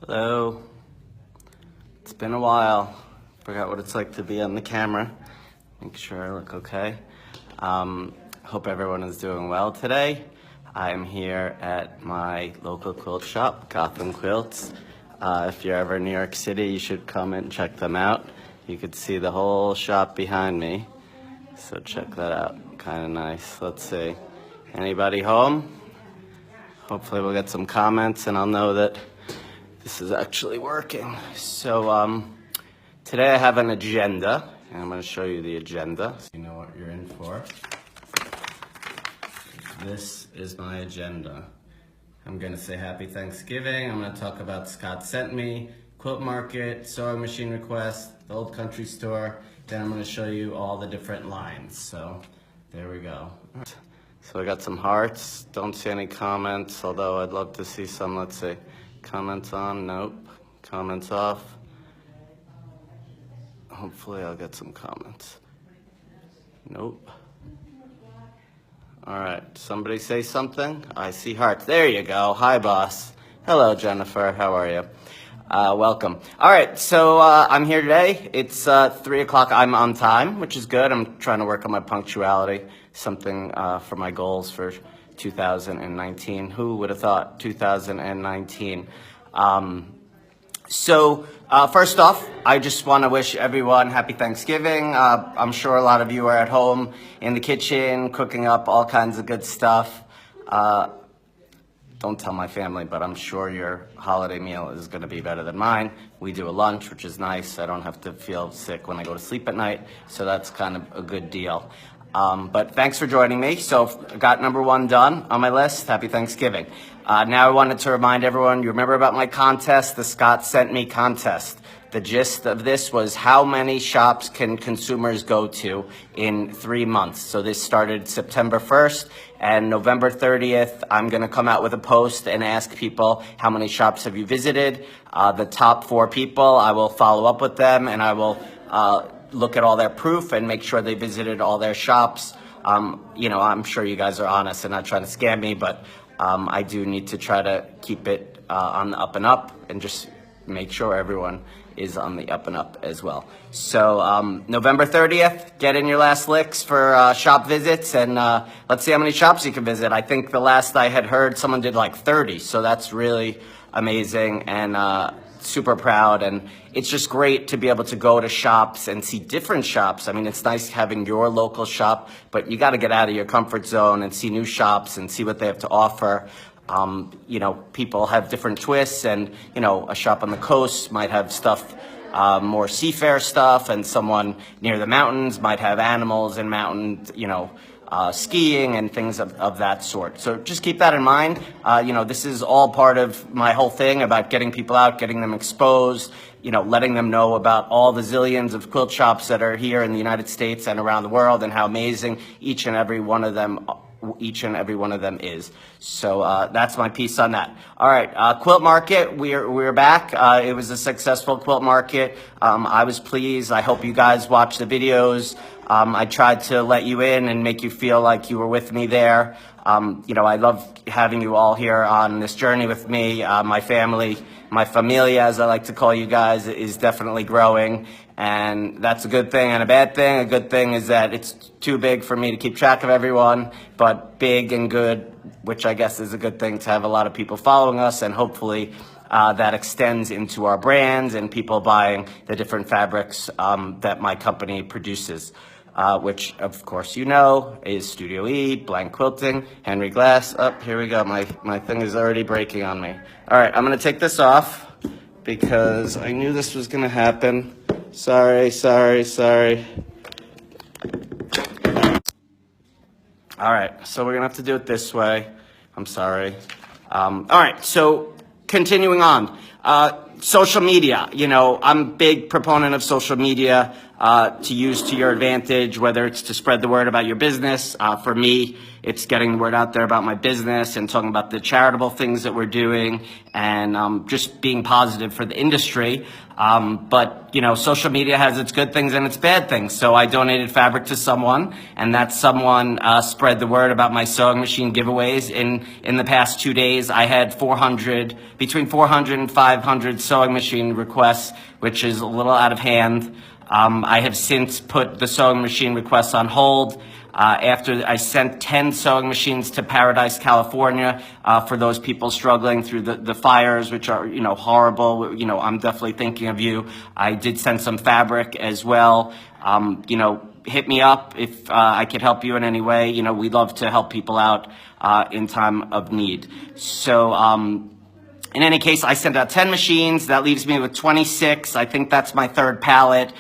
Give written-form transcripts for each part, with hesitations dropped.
Hello. It's been a while. Forgot what it's like to be on the camera. Make sure I look okay. Hope everyone is doing well today. I am here at my local quilt shop, Gotham Quilts. If you're ever in New York City, you should come and check them out. You could see the whole shop behind me. So check that out. Kind of nice. Let's see. Anybody home? Hopefully we'll get some comments and I'll know that this is actually working. So today I have an agenda, and I'm going to show you the agenda so you know what you're in for. This is my agenda. I'm going to say Happy Thanksgiving. I'm going to talk about Scott Sent Me, Quilt Market, Sewing Machine Request, the Old Country Store. Then I'm going to show you all the different lines. So there we go. So I got some hearts. Don't see any comments, although I'd love to see some. Let's see. Comments on? Nope. Comments off? Hopefully I'll get some comments. Nope. All right. Somebody say something? I see hearts. There you go. Hi, boss. Hello, Jennifer. How are you? Welcome. All right. So I'm here today. It's 3 o'clock. I'm on time, which is good. I'm trying to work on my punctuality. Something for my goals for 2019. Who would have thought 2019? First off, I just want to wish everyone happy Thanksgiving. I'm sure a lot of you are at home in the kitchen, cooking up all kinds of good stuff. Don't tell my family, but I'm sure your holiday meal is going to be better than mine. We do a lunch, which is nice. I don't have to feel sick when I go to sleep at night, so that's kind of a good deal. But thanks for joining me. So I got number one done on my list. Happy Thanksgiving. Now I wanted to remind everyone, you remember about my contest, the Scott Sent Me contest. The gist of this was how many shops can consumers go to in 3 months. So this started September 1st, and November 30th, I'm going to come out with a post and ask people how many shops have you visited. The top 4 people, I will follow up with them, and I will look at all their proof and make sure they visited all their shops. I'm sure you guys are honest and not trying to scam me, but I do need to try to keep it on the up and up and just make sure everyone is on the up and up as well. So November 30th, get in your last licks for shop visits, and let's see how many shops you can visit. I think the last I had heard, someone did like 30, so that's really amazing, and super proud. And it's just great to be able to go to shops and see different shops. I mean, it's nice having your local shop, but you got to get out of your comfort zone and see new shops and see what they have to offer. People have different twists, and, a shop on the coast might have stuff, more seafair stuff, and someone near the mountains might have animals and mountain, skiing and things of that sort. So just keep that in mind. This is all part of my whole thing about getting people out, getting them exposed, letting them know about all the zillions of quilt shops that are here in the United States and around the world, and how amazing each and every one of them is. So that's my piece on that. All right, Quilt Market, we're back. It was a successful Quilt Market. I was pleased. I hope you guys watch the videos. I tried to let you in and make you feel like you were with me there. I love having you all here on this journey with me. My family, my familia, as I like to call you guys, is definitely growing. And that's a good thing and a bad thing. A good thing is that it's too big for me to keep track of everyone, but big and good, which I guess is a good thing, to have a lot of people following us, and hopefully that extends into our brands and people buying the different fabrics that my company produces. Which, of course, is Studioe, Blank Quilting, Henry Glass. Here we go. My thing is already breaking on me. All right, I'm going to take this off because I knew this was going to happen. Sorry. All right, so we're going to have to do it this way. I'm sorry. All right, so continuing on. Social media, I'm a big proponent of social media. to use to your advantage, whether it's to spread the word about your business. For me, it's getting the word out there about my business and talking about the charitable things that we're doing and just being positive for the industry. But, you know, social media has its good things and its bad things. So I donated fabric to someone, and that someone spread the word about my sewing machine giveaways. In the past 2 days, I had between 400 and 500 sewing machine requests, which is a little out of hand. I have since put the sewing machine requests on hold. After I sent 10 sewing machines to Paradise, California, for those people struggling through the fires, which are, you know, horrible. You know, I'm definitely thinking of you. I did send some fabric as well. You know, hit me up if I could help you in any way. You know, we love to help people out in time of need. So, in any case, I sent out 10 machines. That leaves me with 26. I think that's my third pallet,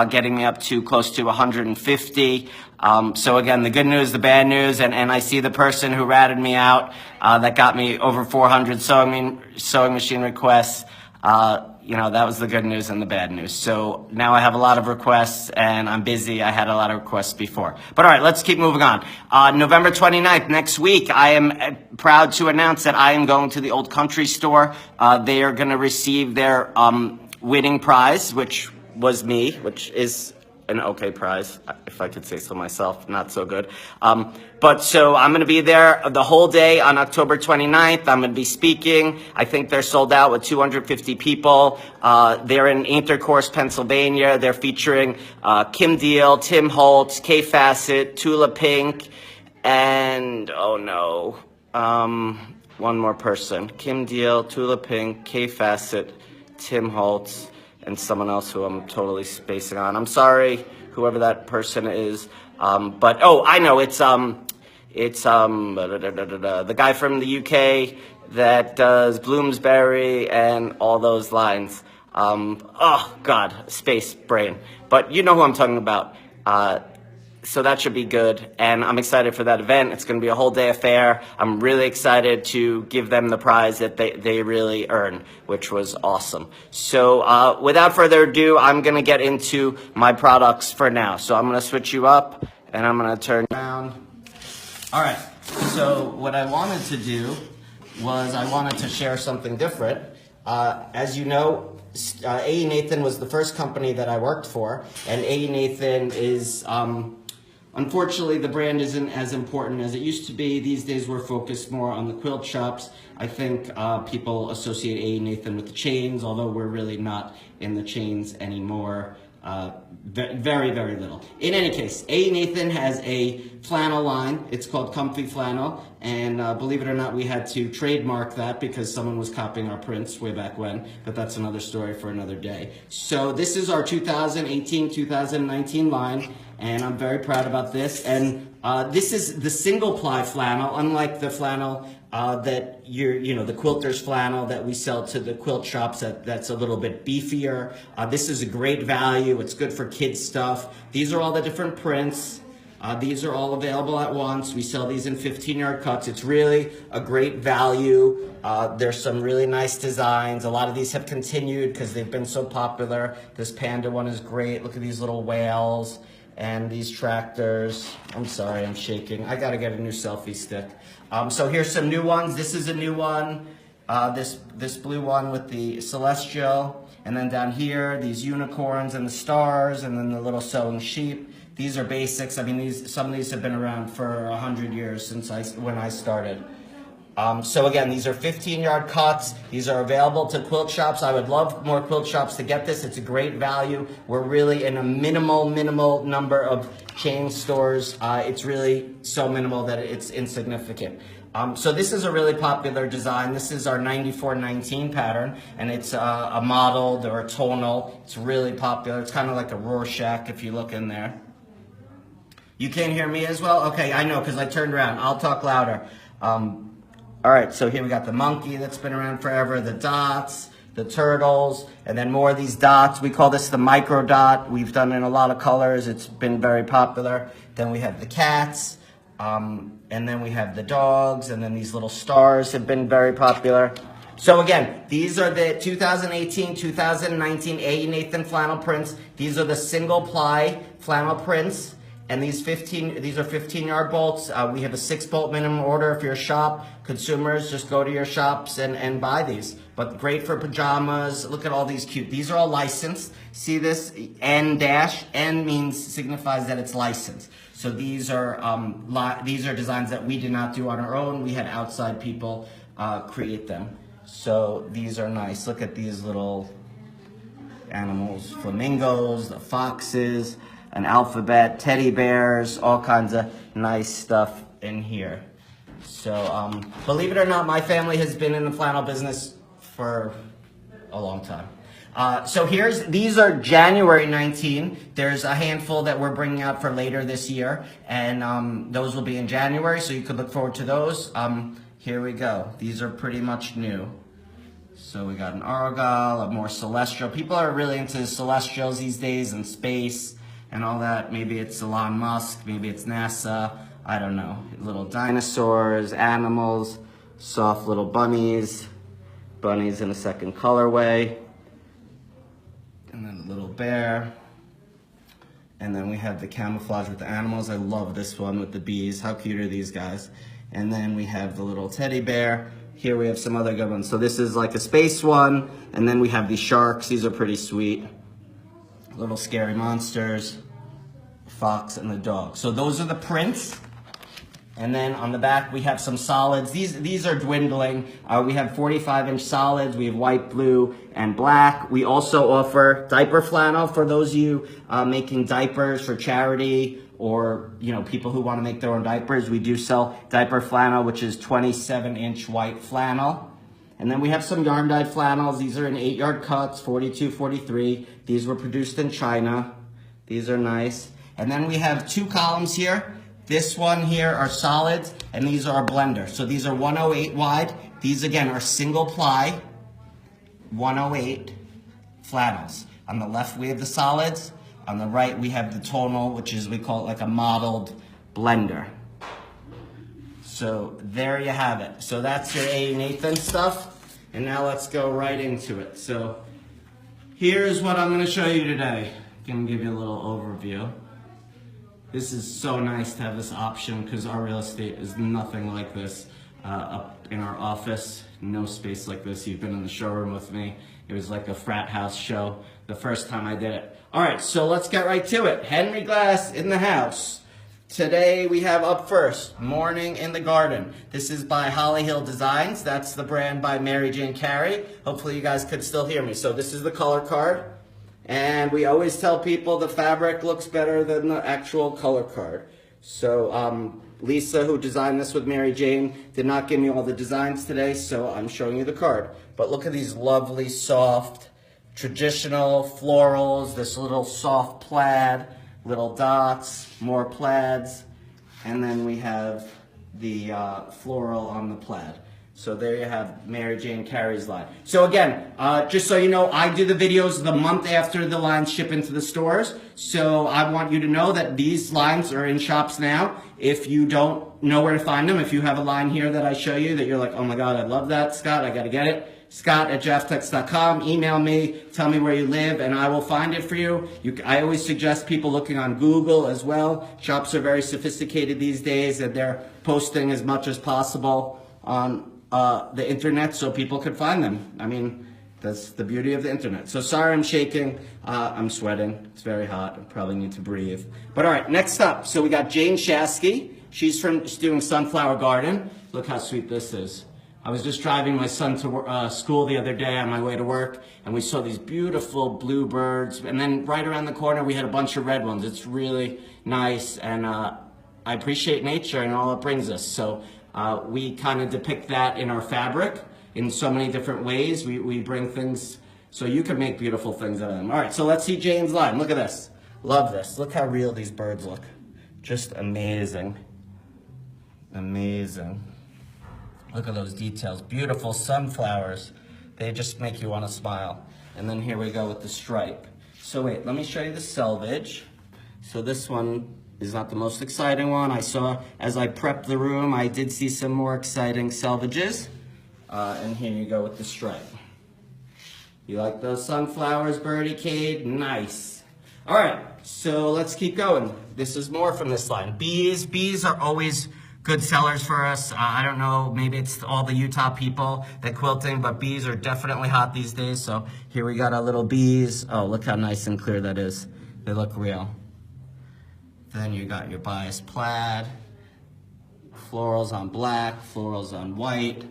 getting me up to close to 150. So again, the good news, the bad news, and I see the person who ratted me out, that got me over 400 sewing machine requests. You know, that was the good news and the bad news. So now I have a lot of requests and I'm busy. I had a lot of requests before. But all right, let's keep moving on. November 29th, next week, I am proud to announce that I am going to the Old Country store. They are going to receive their winning prize, which was me, which is an okay prize, if I could say so myself, not so good. But so I'm going to be there the whole day on October 29th. I'm going to be speaking. I think they're sold out with 250 people. They're in Intercourse, Pennsylvania. They're featuring Kim Deal, Tim Holtz, Kay Fassett, Tula Pink, and, oh no, one more person. Kim Deal, Tula Pink, Kay Fassett, Tim Holtz, and someone else who I'm totally spacing on. I'm sorry, whoever that person is. But, oh, I know, it's the guy from the UK that does Bloomsbury and all those lines. Oh, God, space brain. But you know who I'm talking about. So that should be good, and I'm excited for that event. It's going to be a whole day affair. I'm really excited to give them the prize that they really earned, which was awesome. So without further ado, I'm going to get into my products for now. So I'm going to switch you up, and I'm going to turn around. All right, so what I wanted to do was I wanted to share something different. As you know, A.E. Nathan was the first company that I worked for, and A.E. Nathan is... Unfortunately, the brand isn't as important as it used to be. These days, we're focused more on the quilt shops. I think people associate A.E. Nathan with the chains, although we're really not in the chains anymore. Very, very little. In any case, A.E. Nathan has a flannel line. It's called Comfy Flannel. And believe it or not, we had to trademark that because someone was copying our prints way back when. But that's another story for another day. So this is our 2018-2019 line. And I'm very proud about this. And this is the single ply flannel, unlike the flannel that the quilter's flannel that we sell to the quilt shops that's a little bit beefier. This is a great value. It's good for kids stuff. These are all the different prints. These are all available at once. We sell these in 15-yard cuts. It's really a great value. There's some really nice designs. A lot of these have continued because they've been so popular. This panda one is great. Look at these little whales. And these tractors. I'm sorry, I'm shaking. I gotta get a new selfie stick. So here's some new ones. This is a new one. This blue one with the celestial. And then down here, these unicorns and the stars, and then the little sewing sheep. These are basics. I mean, some of these have been around for 100 years since when I started. So again, these are 15-yard cuts. These are available to quilt shops. I would love more quilt shops to get this. It's a great value. We're really in a minimal number of chain stores. It's really so minimal that it's insignificant. So this is a really popular design. This is our 9419 pattern, and it's a modeled or a tonal. It's really popular. It's kind of like a Rorschach if you look in there. You can't hear me as well? Okay, I know because I turned around. I'll talk louder. All right, so here we got the monkey that's been around forever, the dots, the turtles, and then more of these dots. We call this the micro dot. We've done it in a lot of colors. It's been very popular. Then we have the cats, and then we have the dogs, and then these little stars have been very popular. So again, these are the 2018, 2019 A. Nathan flannel prints. These are the single ply flannel prints. And these are 15-yard bolts. We have a 6-bolt minimum order. If you're a shop, consumers, just go to your shops and buy these. But great for pajamas. Look at all these cute. These are all licensed. See this N dash? N signifies that it's licensed. So these are designs that we did not do on our own. We had outside people create them. So these are nice. Look at these little animals, flamingos, the foxes, an alphabet, teddy bears, all kinds of nice stuff in here. So believe it or not, my family has been in the flannel business for a long time. So these are January 19. There's a handful that we're bringing out for later this year, and those will be in January, so you could look forward to those. Here we go. These are pretty much new. So we got an Argyle, a more celestial. People are really into celestials these days and space and all that. Maybe it's Elon Musk, maybe it's NASA, I don't know. Little dinosaurs, animals, soft little bunnies in a second colorway, and then a little bear. And then we have the camouflage with the animals. I love this one with the bees. How cute are these guys? And then we have the little teddy bear. Here we have some other good ones. So this is like a space one, and then we have these sharks. These are pretty sweet. Little scary monsters, fox and the dog. So those are the prints. And then on the back we have some solids. These are dwindling. We have 45-inch solids. We have white, blue, and black. We also offer diaper flannel for those of you making diapers for charity, or people who want to make their own diapers. We do sell diaper flannel, which is 27-inch white flannel. And then we have some yarn dyed flannels. These are in 8-yard cuts, 42, 43. These were produced in China. These are nice. And then we have 2 columns here. This one here are solids, and these are a blender. So these are 108 wide. These again are single ply 108 flannels. On the left we have the solids. On the right we have the tonal, which is, we call it like a modeled blender. So there you have it. So that's your A. Nathan stuff. And now let's go right into it. So here's what I'm going to show you today. I'm going to give you a little overview. This is so nice to have this option, because our real estate is nothing like this. Up in our office, no space like this. You've been in the showroom with me. It was like a frat house show the first time I did it. All right, so let's get right to it. Henry Glass in the house. Today we have up first, Morning in the Garden. This is by Holly Hill Designs. That's the brand by Mary Jane Carey. Hopefully you guys could still hear me. So this is the color card. And we always tell people the fabric looks better than the actual color card. So Lisa, who designed this with Mary Jane, did not give me all the designs today, so I'm showing you the card. But look at these lovely, soft, traditional florals, this little soft plaid, little dots, more plaids, and then we have the floral on the plaid. So there you have Mary Jane Carey's line. So again, just so you know, I do the videos the month after the lines ship into the stores. So I want you to know that these lines are in shops now. If you don't know where to find them, if you have a line here that I show you that you're like, oh my God, I love that, Scott, I gotta get it. Scott@jafftex.com. Email me, tell me where you live, and I will find it for you. I always suggest people looking on Google as well. Shops are very sophisticated these days, and they're posting as much as possible on the internet so people could find them. I mean, that's the beauty of the internet. So sorry I'm shaking. I'm sweating. It's very hot. I probably need to breathe. But all right, next up. So we got Jane Shasky. She's doing Sunflower Garden. Look how sweet this is. I was just driving my son to school the other day on my way to work, and we saw these beautiful bluebirds. And then right around the corner, we had a bunch of red ones. It's really nice, and I appreciate nature and all it brings us. So we kind of depict that in our fabric in so many different ways. We bring things so you can make beautiful things out of them. All right, so let's see Jane's line. Look at this. Love this. Look how real these birds look. Just amazing. Amazing. Look at those details. Beautiful sunflowers. They just make you want to smile. And then here we go with the stripe. So wait, let me show you the selvage. So this one is not the most exciting one. I saw, as I prepped the room, I did see some more exciting selvages. And here you go with the stripe. You like those sunflowers, Birdie Cade? Nice. All right, so let's keep going. This is more from this line. Bees. Bees are always good sellers for us. I don't know, maybe it's all the Utah people that quilting, but bees are definitely hot these days. So here we got our little bees. Oh, look how nice and clear that is. They look real. Then you got your bias plaid, florals on black, florals on white,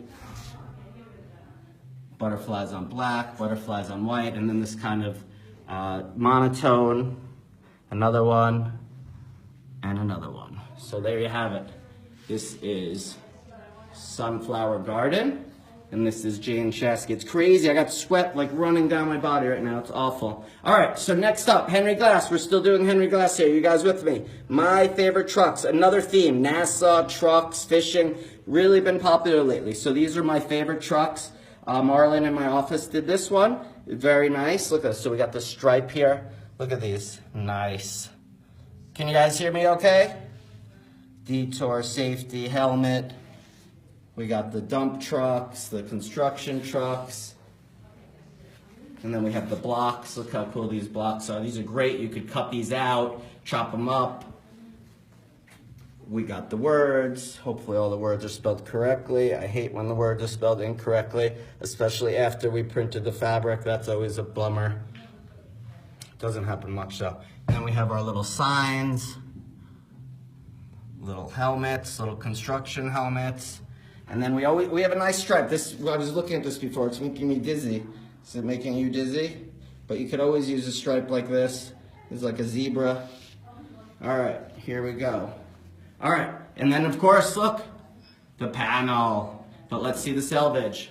butterflies on black, butterflies on white, and then this kind of monotone, another one, and another one. So there you have it. This is Sunflower Garden, and this is Jane Shasky. It's crazy. I got sweat like running down my body right now. It's awful. All right, so next up, Henry Glass. We're still doing Henry Glass here. You guys with me? My favorite trucks. Another theme, NASA, trucks, fishing. Really been popular lately. So these are my favorite trucks. Marlon in my office did this one. Very nice. Look at this. So we got the stripe here. Look at these. Nice. Can you guys hear me okay? Detour, safety, helmet. We got the dump trucks, the construction trucks. And then we have the blocks. Look how cool these blocks are. These are great. You could cut these out, chop them up. We got the words. Hopefully all the words are spelled correctly. I hate when the words are spelled incorrectly, especially after we printed the fabric. That's always a bummer. Doesn't happen much though. Then we have our little signs, little helmets, little construction helmets. And then we have a nice stripe. This, I was looking at this before, it's making me dizzy. Is it making you dizzy? But you could always use a stripe like this. It's like a zebra. All right, here we go. All right, and then of course, look, the panel. But let's see the selvage.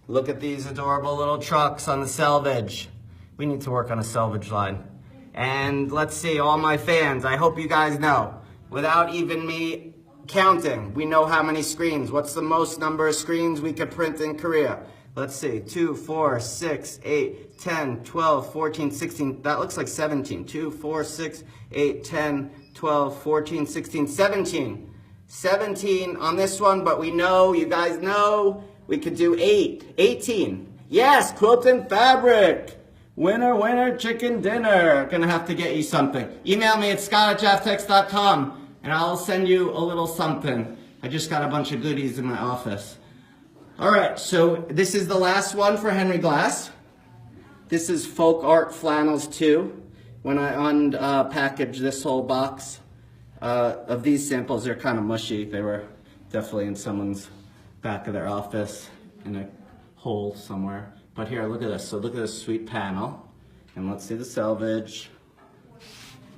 Look at these adorable little trucks on the selvage. We need to work on a selvage line. And let's see, all my fans, I hope you guys know, without even me counting, we know how many screens. What's the most number of screens we could print in Korea? Let's see, 2, 4, 6, 8, 10, 12, 14, 16. That looks like 17. 2, 4, 6, 8, 10, 12, 14, 16, 17. 17 on this one, but we know, you guys know, we could do 8, 18. Yes, quilting fabric. Winner, winner, chicken dinner. Gonna have to get you something. Email me at scott@jafftex.com and I'll send you a little something. I just got a bunch of goodies in my office. All right, so this is the last one for Henry Glass. This is Folk Art Flannels 2. When I unpackaged this whole box of these samples, they're kind of mushy. They were definitely in someone's back of their office in a hole somewhere. But here, look at this. So look at this sweet panel. And let's see the selvage.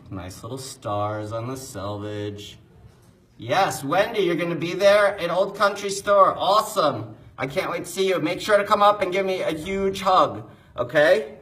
Nice little stars on the selvage. Yes, Wendy, you're gonna be there at Old Country Store. Awesome. I can't wait to see you. Make sure to come up and give me a huge hug, okay?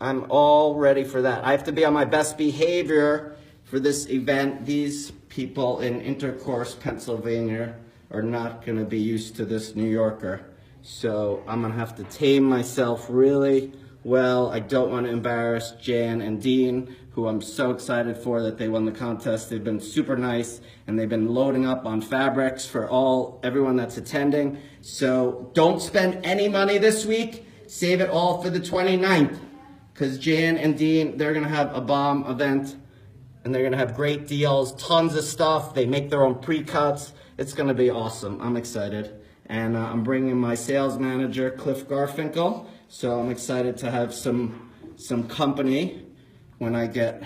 I'm all ready for that. I have to be on my best behavior for this event. These people in Intercourse, Pennsylvania are not gonna be used to this New Yorker. So I'm gonna have to tame myself really well. I don't wanna embarrass Jan and Dean, who I'm so excited for that they won the contest. They've been super nice and they've been loading up on fabrics for everyone that's attending. So don't spend any money this week. Save it all for the 29th. Because Jan and Dean, they're gonna have a bomb event and they're gonna have great deals, tons of stuff. They make their own pre-cuts. It's gonna be awesome. I'm excited. And I'm bringing my sales manager, Cliff Garfinkel. So I'm excited to have some company when I get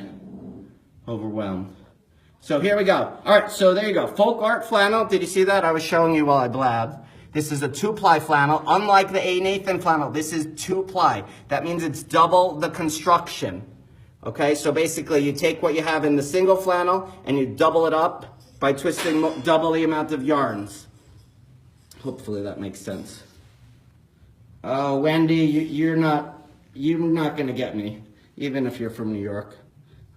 overwhelmed. So here we go. All right, so there you go. Folk Art Flannel. Did you see that? I was showing you while I blabbed. This is a 2-ply flannel. Unlike the A. Nathan flannel, this is 2-ply. That means it's double the construction. Okay, so basically you take what you have in the single flannel and you double it up by twisting double the amount of yarns. Hopefully that makes sense. Oh, Wendy, you're not gonna get me, even if you're from New York.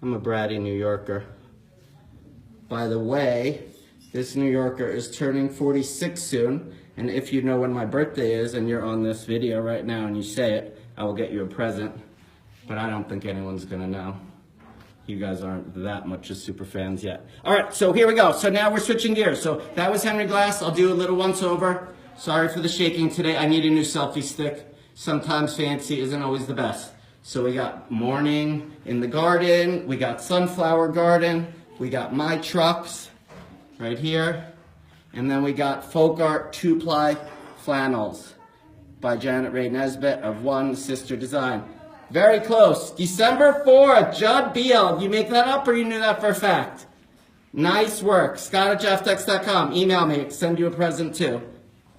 I'm a bratty New Yorker. By the way, this New Yorker is turning 46 soon, and if you know when my birthday is and you're on this video right now and you say it, I will get you a present, but I don't think anyone's gonna know. You guys aren't that much of super fans yet. All right, so here we go. So now we're switching gears. So that was Henry Glass. I'll do a little once over. Sorry for the shaking today. I need a new selfie stick. Sometimes fancy isn't always the best. So we got morning in the garden. We got sunflower garden. We got my trucks right here. And then we got folk art 2-ply flannels by Janet Ray Nesbitt of One Sister Design. Very close. December 4th, Judd Beal. You make that up or you knew that for a fact? Nice work. Scott@jefftex.com. Email me. Send you a present too.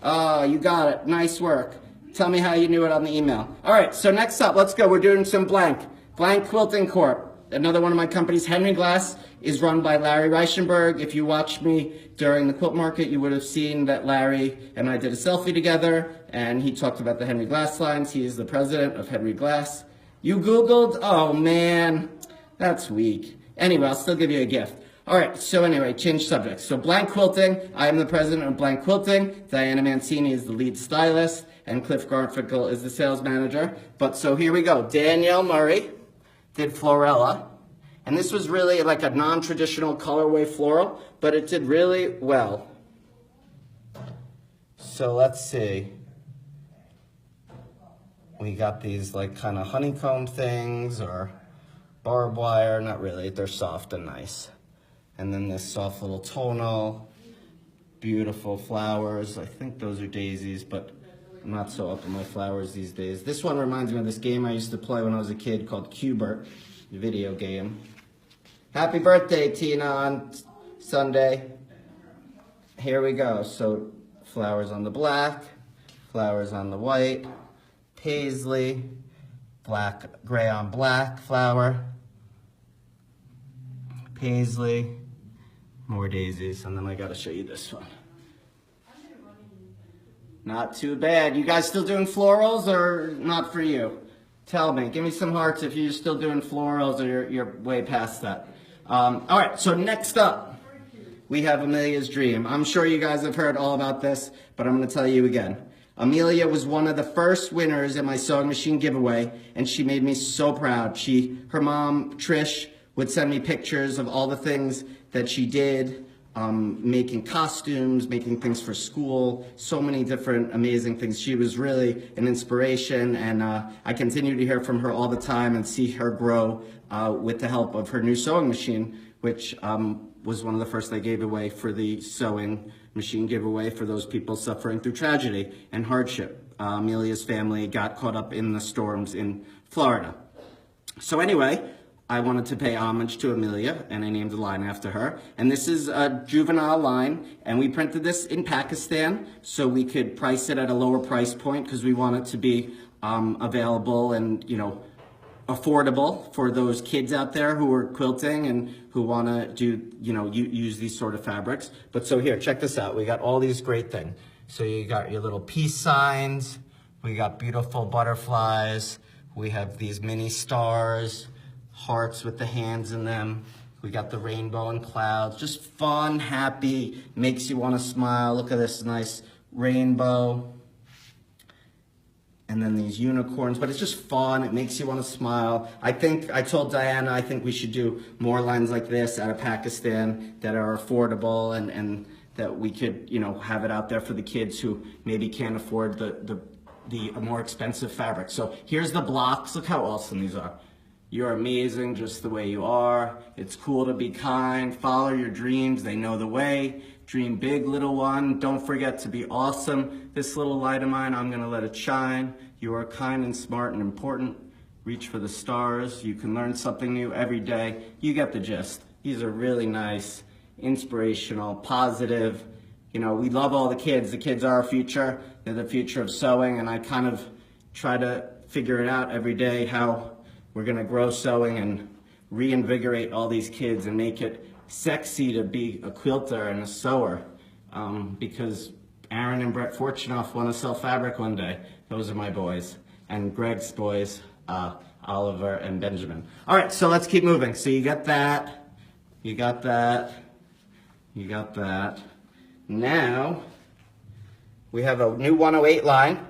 Oh, you got it. Nice work. Tell me how you knew it on the email. All right, so next up, let's go. We're doing some Blank. Blank Quilting Corp. Another one of my companies, Henry Glass, is run by Larry Reichenberg. If you watched me during the quilt market, you would have seen that Larry and I did a selfie together, and he talked about the Henry Glass lines. He is the president of Henry Glass. You Googled? Oh, man. That's weak. Anyway, I'll still give you a gift. All right, so anyway, change subjects. So Blank Quilting, I am the president of Blank Quilting. Diana Mancini is the lead stylist, and Cliff Garfinkel is the sales manager. But so here we go. Danielle Murray did Florella, and this was really like a non-traditional colorway floral, but it did really well. So let's see. We got these like kind of honeycomb things or barbed wire, not really, they're soft and nice. And then this soft little tonal, beautiful flowers. I think those are daisies, but I'm not so up on my flowers these days. This one reminds me of this game I used to play when I was a kid called Cubert, the video game. Happy birthday, Tina, on Sunday. Here we go. So flowers on the black, flowers on the white, paisley, black, gray on black flower, paisley, more daisies, and then I gotta show you this one. Not too bad. You guys still doing florals or not for you? Tell me. Give me some hearts if you're still doing florals or you're way past that. All right, so next up, we have Amelia's Dream. I'm sure you guys have heard all about this, but I'm going to tell you again. Amelia was one of the first winners in my sewing machine giveaway, and she made me so proud. Her mom, Trish, would send me pictures of all the things that she did, making costumes, making things for school, so many different amazing things. She was really an inspiration, and I continue to hear from her all the time and see her grow with the help of her new sewing machine, which was one of the first I gave away for the sewing machine giveaway for those people suffering through tragedy and hardship. Amelia's family got caught up in the storms in Florida. So anyway, I wanted to pay homage to Amelia, and I named the line after her. And this is a juvenile line, and we printed this in Pakistan so we could price it at a lower price point because we want it to be available and, you know, affordable for those kids out there who are quilting and who want to do, you know, use these sort of fabrics. But so here, check this out. We got all these great things. So you got your little peace signs. We got beautiful butterflies. We have these mini stars, hearts with the hands in them. We got the rainbow and clouds. Just fun, happy, makes you want to smile. Look at this nice rainbow. And then these unicorns, but it's just fun. It makes you want to smile. I told Diana, I think we should do more lines like this out of Pakistan that are affordable and that we could, you know, have it out there for the kids who maybe can't afford the more expensive fabric. So here's the blocks. Look how awesome these are. You're amazing just the way you are. It's cool to be kind. Follow your dreams. They know the way. Dream big, little one. Don't forget to be awesome. This little light of mine, I'm going to let it shine. You are kind and smart and important. Reach for the stars. You can learn something new every day. You get the gist. These are really nice, inspirational, positive. You know, we love all the kids. The kids are our future. They're the future of sewing, and I kind of try to figure it out every day how we're going to grow sewing and reinvigorate all these kids and make it sexy to be a quilter and a sewer, because Aaron and Brett Fortunoff want to sell fabric one day. Those are my boys. And Greg's boys, Oliver and Benjamin. All right, so let's keep moving. So you got that, you got that, you got that. Now, we have a new 108 line.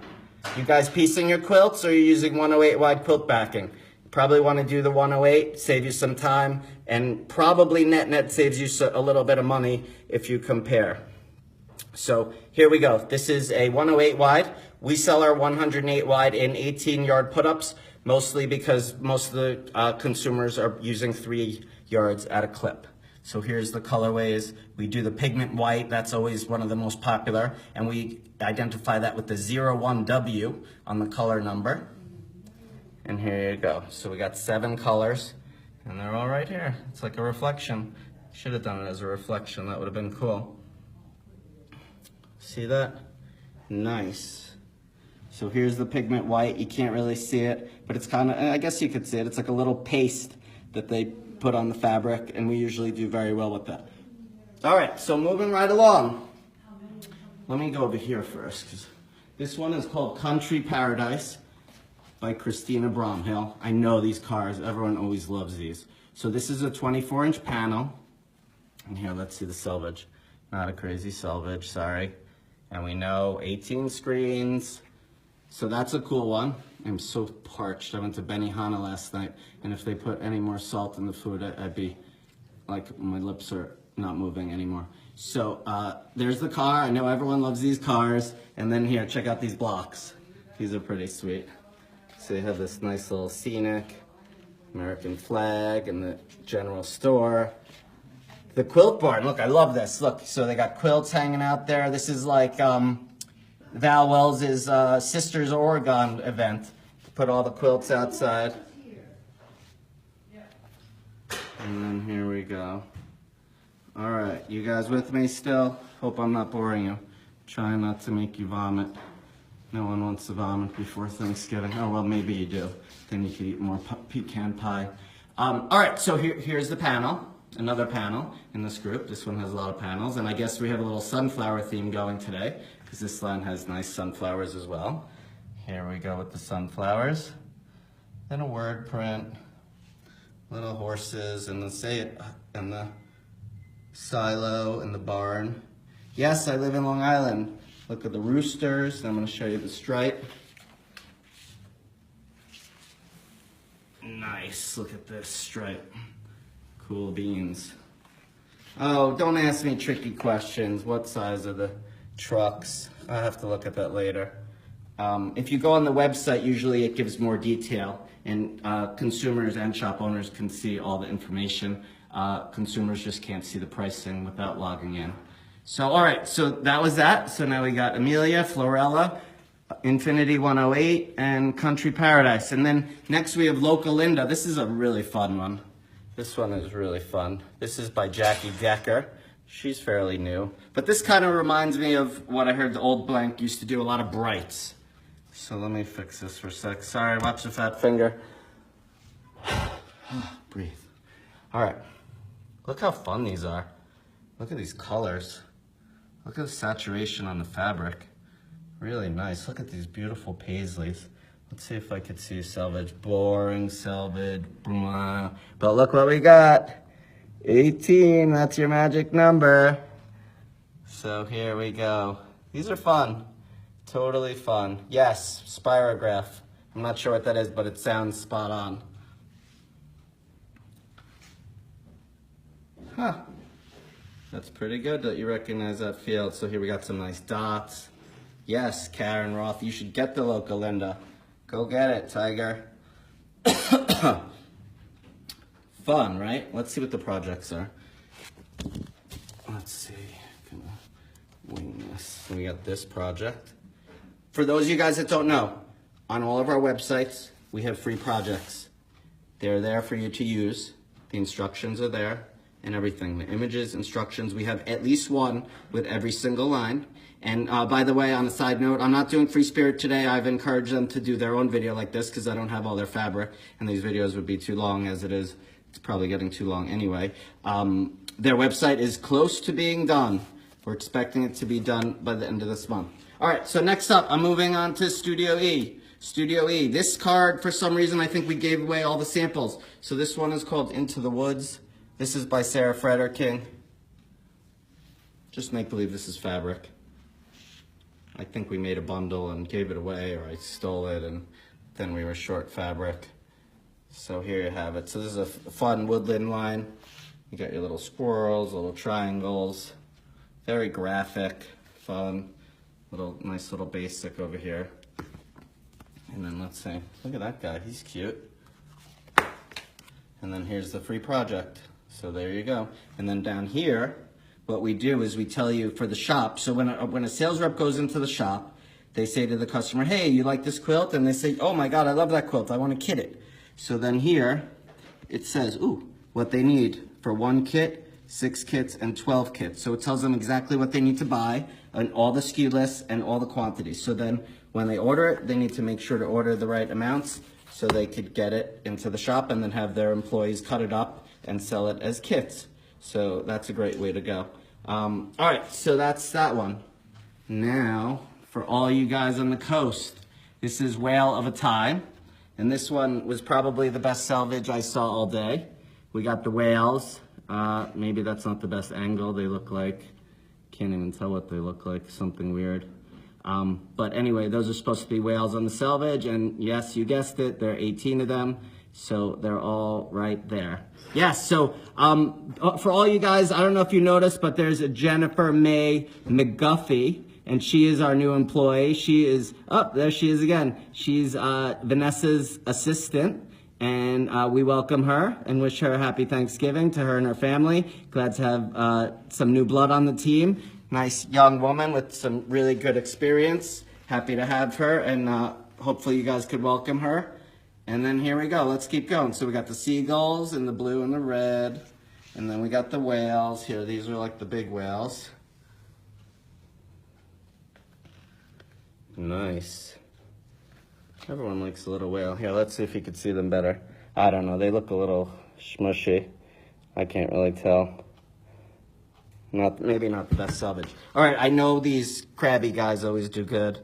You guys piecing your quilts or are you using 108 wide quilt backing? Probably want to do the 108, save you some time, and probably net saves you a little bit of money if you compare. So here we go. This is a 108 wide. We sell our 108 wide in 18-yard put-ups, mostly because most of the consumers are using 3 yards at a clip. So here's the colorways. We do the pigment white. That's always one of the most popular. And we identify that with the 01W on the color number. And here you go. So we got 7 colors, and they're all right here. It's like a reflection. Should have done it as a reflection. That would have been cool. See that? Nice. So here's the pigment white. You can't really see it, but it's kind of, I guess you could see it. It's like a little paste that they put on the fabric, and we usually do very well with that. All right, so moving right along. Let me go over here first, because this one is called Country Paradise by Christina Bromhill. I know these cars. Everyone always loves these. So this is a 24-inch panel. And here, let's see the selvage. Not a crazy selvage, sorry. And we know 18 screens. So that's a cool one. I'm so parched. I went to Benihana last night, and if they put any more salt in the food, I'd be like, my lips are not moving anymore. So there's the car. I know everyone loves these cars. And then here, check out these blocks. These are pretty sweet. So you have this nice little scenic American flag and the general store. The quilt barn, look, I love this. Look, so they got quilts hanging out there. This is like Val Wells's Sisters Oregon event. Put all the quilts outside. And then here we go. All right, you guys with me still? Hope I'm not boring you. Trying not to make you vomit. No one wants to vomit before Thanksgiving. Oh, well, maybe you do. Then you can eat more pecan pie. All right, so here's the panel. Another panel in this group. This one has a lot of panels, and I guess we have a little sunflower theme going today, because this line has nice sunflowers as well. Here we go with the sunflowers. Then a word print, little horses, and the silo and the barn. Yes, I live in Long Island. Look at the roosters, and I'm going to show you the stripe. Nice, look at this stripe. Cool beans. Oh, don't ask me tricky questions. What size are the trucks? I'll have to look at that later. If you go on the website, usually it gives more detail, and consumers and shop owners can see all the information. Consumers just can't see the pricing without logging in. So, all right, so that was that. So now we got Amelia, Florella, Infinity 108, and Country Paradise. And then next we have Loca Linda. This is a really fun one. This one is really fun. This is by Jackie Decker. She's fairly new. But this kind of reminds me of what I heard the old blank used to do, a lot of brights. So let me fix this for a sec. Sorry, watch the fat finger. Breathe. All right. Look how fun these are. Look at these colors. Look at the saturation on the fabric. Really nice. Look at these beautiful paisleys. Let's see if I could see selvage. Boring selvage. Blah. But look what we got. 18, that's your magic number. So here we go. These are fun. Totally fun. Yes, spirograph. I'm not sure what that is, but it sounds spot on. Huh. That's pretty good that you recognize that field. So here we got some nice dots. Yes, Karen Roth, you should get the Loca Linda. Go get it, Tiger. Fun, right? Let's see what the projects are. Let's see. Gonna wing this. So we got this project. For those of you guys that don't know, on all of our websites, we have free projects. They're there for you to use. The instructions are there and everything. The images, instructions, we have at least one with every single line. And by the way, on a side note, I'm not doing Free Spirit today. I've encouraged them to do their own video like this because I don't have all their fabric, and these videos would be too long as it is. It's probably getting too long anyway. Their website is close to being done. We're expecting it to be done by the end of this month. All right, so next up, I'm moving on to Studioe. Studioe. This card, for some reason, I think we gave away all the samples. So this one is called Into the Woods. This is by Sarah Frederking. Just make believe this is fabric. I think we made a bundle and gave it away, or I stole it, and then we were short fabric. So here you have it. So this is a fun woodland line. You got your little squirrels, little triangles. Very graphic. fun. Nice little basic over here. And then let's see, look at that guy, he's cute. And then here's the free project. So there you go. And then down here, what we do is we tell you for the shop. So when a sales rep goes into the shop, they say to the customer, hey, you like this quilt? And they say, oh my God, I love that quilt. I want to kit it. So then here, it says, ooh, what they need for 1 kit, 6 kits, and 12 kits. So it tells them exactly what they need to buy and all the SKU lists and all the quantities. So then when they order it, they need to make sure to order the right amounts so they could get it into the shop and then have their employees cut it up and sell it as kits. So that's a great way to go. All right, so that's that one. Now, for all you guys on the coast, this is Whale of a Time. And this one was probably the best salvage I saw all day. We got the whales. Maybe that's not the best angle. They look like, can't even tell what they look like, something weird. But anyway, those are supposed to be whales on the salvage. And yes, you guessed it, there are 18 of them. So they're all right there. Yes, so for all you guys, I don't know if you noticed, but there's a Jennifer May McGuffey. And she is our new employee. She is, oh, there she is again. She's Vanessa's assistant. And we welcome her and wish her a happy Thanksgiving to her and her family. Glad to have some new blood on the team. Nice young woman with some really good experience. Happy to have her, and hopefully you guys could welcome her. And then here we go, let's keep going. So we got the seagulls in the blue and the red. And then we got the whales here. These are like the big whales. Nice. Everyone likes a little whale. Here, let's see if you can see them better. I don't know, they look a little smushy. I can't really tell. Maybe not the best salvage. All right, I know these crabby guys always do good.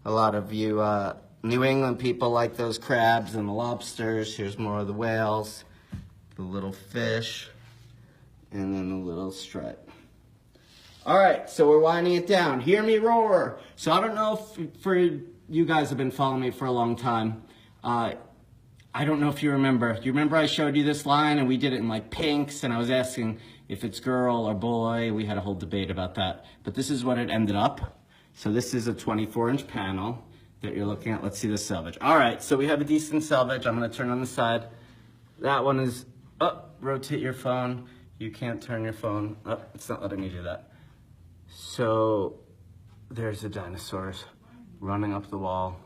A lot of you New England people like those crabs and the lobsters. Here's more of the whales, the little fish, and then the little stripe. All right, so we're winding it down. Hear me roar. So I don't know if for you guys have been following me for a long time. I don't know if you remember. Do you remember I showed you this line and we did it in like pinks and I was asking if it's girl or boy. We had a whole debate about that. But this is what it ended up. So this is a 24-inch panel that you're looking at. Let's see the salvage. All right, so we have a decent salvage. I'm gonna turn on the side. That one is, rotate your phone. You can't turn your phone. Oh, it's not letting me do that. So there's the dinosaurs running up the wall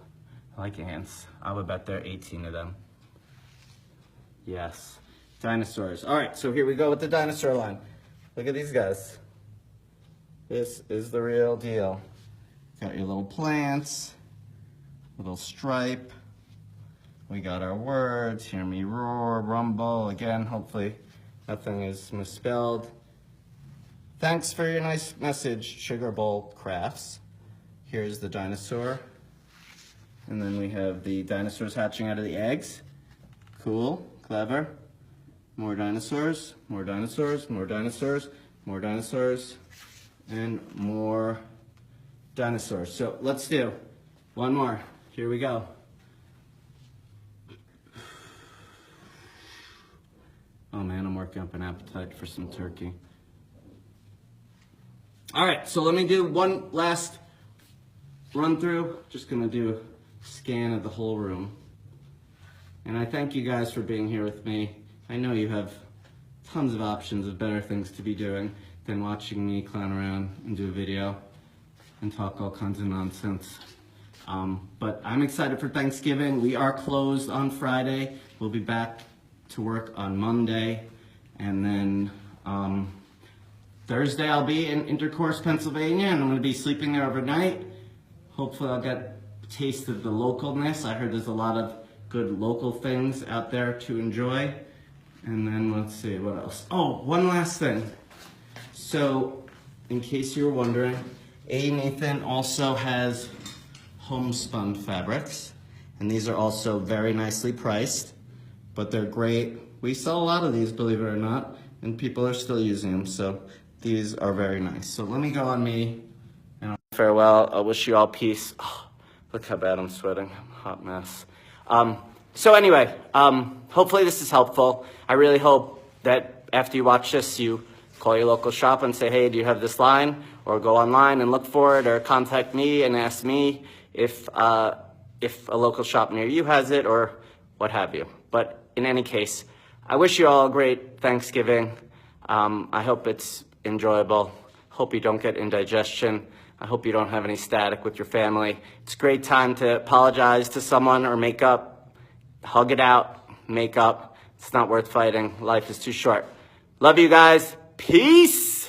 like ants. I would bet there are 18 of them. Yes, dinosaurs. All right, so here we go with the dinosaur line. Look at these guys. This is the real deal. Got your little plants, little stripe. We got our words, hear me roar, rumble. Again, hopefully nothing is misspelled. Thanks for your nice message, Sugar Bowl Crafts. Here's the dinosaur. And then we have the dinosaurs hatching out of the eggs. Cool, clever. More dinosaurs, more dinosaurs, more dinosaurs, more dinosaurs, and more dinosaurs. So let's do one more. Here we go. Oh man, I'm working up an appetite for some turkey. All right, so let me do one last run through. Just gonna do a scan of the whole room. And I thank you guys for being here with me. I know you have tons of options of better things to be doing than watching me clown around and do a video and talk all kinds of nonsense. But I'm excited for Thanksgiving. We are closed on Friday. We'll be back to work on Monday. And then Thursday I'll be in Intercourse, Pennsylvania, and I'm gonna be sleeping there overnight. Hopefully I'll get a taste of the localness. I heard there's a lot of good local things out there to enjoy. And then let's see, what else? Oh, one last thing. So, in case you were wondering, A. Nathan also has homespun fabrics. And these are also very nicely priced, but they're great. We sell a lot of these, believe it or not, and people are still using them, so these are very nice. So let me go on me and farewell. I wish you all peace. Oh, look how bad I'm sweating. I'm a hot mess. So anyway, hopefully this is helpful. I really hope that after you watch this, you call your local shop and say, hey, do you have this line? or go online and look for it, or contact me and ask me if a local shop near you has it or what have you. But in any case, I wish you all a great Thanksgiving. I hope it's enjoyable. Hope you don't get indigestion. I hope you don't have any static with your family. It's a great time to apologize to someone or make up, hug it out, make up. It's not worth fighting. Life is too short. Love you guys. Peace.